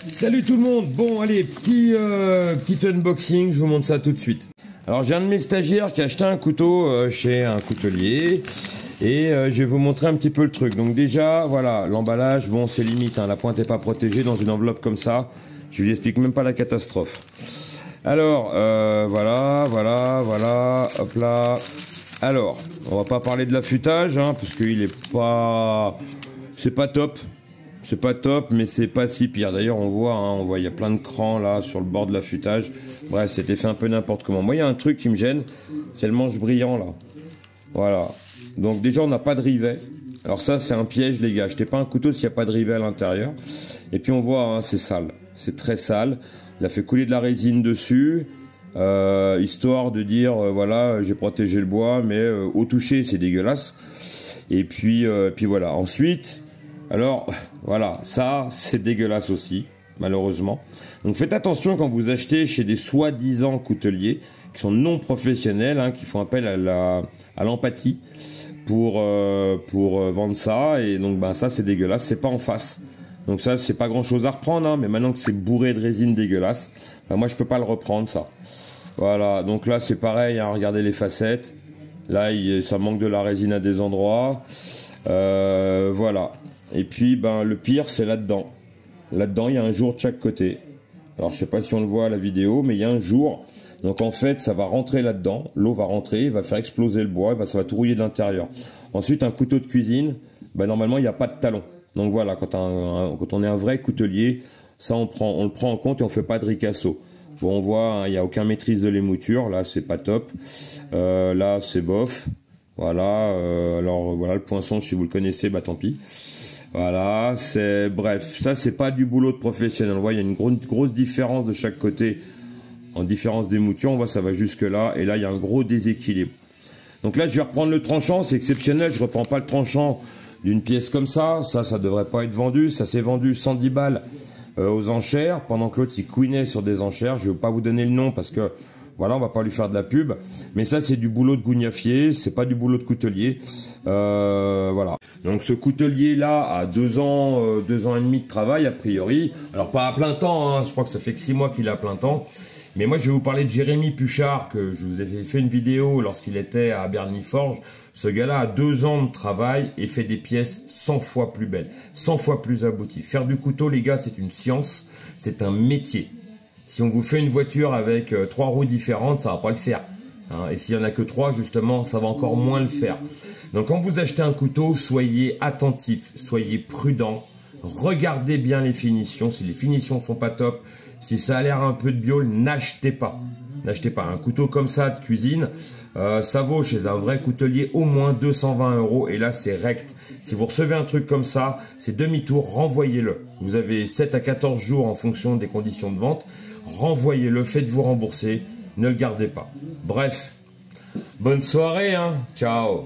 Salut tout le monde. Bon allez, petit unboxing, je vous montre ça tout de suite. Alors j'ai un de mes stagiaires qui a acheté un couteau chez un coutelier et je vais vous montrer un petit peu le truc. Donc déjà voilà, l'emballage, bon c'est limite, hein, la pointe n'est pas protégée dans une enveloppe comme ça. Je vous explique même pas la catastrophe. Alors voilà, hop là. Alors, on va pas parler de l'affûtage, hein, parce qu'il est pas, c'est pas top. C'est pas top, mais c'est pas si pire. D'ailleurs, on voit, il y a plein de crans là sur le bord de l'affûtage. Bref, c'était fait un peu n'importe comment. Moi, il y a un truc qui me gêne, c'est le manche brillant là. Voilà. Donc déjà, on n'a pas de rivet. Alors ça, c'est un piège, les gars. Achetez pas un couteau s'il n'y a pas de rivet à l'intérieur. Et puis on voit, hein, c'est sale. C'est très sale. Il a fait couler de la résine dessus, histoire de dire, voilà, j'ai protégé le bois, mais au toucher, c'est dégueulasse. Et puis voilà. Ensuite. Alors, voilà, ça, c'est dégueulasse aussi, malheureusement. Donc faites attention quand vous achetez chez des soi-disant couteliers, qui sont non professionnels, hein, qui font appel à l'empathie pour vendre ça. Et donc, ben, ça, c'est dégueulasse, c'est pas en face. Donc ça, c'est pas grand-chose à reprendre, hein, mais maintenant que c'est bourré de résine dégueulasse, ben, moi, je peux pas le reprendre, ça. Voilà, donc là, c'est pareil, hein, regardez les facettes. Là, ça manque de la résine à des endroits. Voilà. Et puis, ben, le pire, c'est là-dedans. Là-dedans, il y a un jour de chaque côté. Alors, je sais pas si on le voit à la vidéo, mais il y a un jour. Donc, en fait, ça va rentrer là-dedans. L'eau va rentrer, va faire exploser le bois, ça va tout rouiller de l'intérieur. Ensuite, un couteau de cuisine, ben, normalement, il n'y a pas de talon. Donc, voilà, quand on est un vrai coutelier, ça, on le prend en compte et on fait pas de ricasso. Bon, on voit, hein, il n'y a aucun maîtrise de l'émouture. Là, c'est pas top. Là, c'est bof. Voilà. Alors, voilà, le poinçon, si vous le connaissez, bah, tant pis. Voilà, bref, ça c'est pas du boulot de professionnel. On voit, il y a une grosse différence de chaque côté en différence d'émouture. On voit, ça va jusque là, et là il y a un gros déséquilibre. Donc là, je vais reprendre le tranchant, c'est exceptionnel. Je reprends pas le tranchant d'une pièce comme ça. Ça devrait pas être vendu. Ça s'est vendu 110 balles aux enchères, pendant que l'autre il couinait sur des enchères. Je vais pas vous donner le nom parce que voilà, on va pas lui faire de la pub. Mais ça, c'est du boulot de gougnafier, c'est pas du boulot de coutelier. Voilà. Donc ce coutelier-là a 2 ans et demi de travail, a priori. Alors pas à plein temps, hein. Je crois que ça fait que 6 mois qu'il est à plein temps. Mais moi, je vais vous parler de Jérémy Puchard, que je vous ai fait une vidéo lorsqu'il était à Berny Forge. Ce gars-là a 2 ans de travail et fait des pièces 100 fois plus belles, 100 fois plus abouties. Faire du couteau, les gars, c'est une science, c'est un métier. Si on vous fait une voiture avec 3 roues différentes, ça va pas le faire. Hein. Et s'il y en a que 3, justement, ça va encore moins le faire. Donc quand vous achetez un couteau, soyez attentif, soyez prudent. Regardez bien les finitions. Si les finitions sont pas top, si ça a l'air un peu de bio, n'achetez pas. N'achetez pas un couteau comme ça de cuisine. Ça vaut chez un vrai coutelier au moins 220 €. Et là, c'est rect. Si vous recevez un truc comme ça, c'est demi-tour, renvoyez-le. Vous avez 7 à 14 jours en fonction des conditions de vente. Renvoyez-le, faites-vous rembourser. Ne le gardez pas. Bref, bonne soirée, hein. Ciao.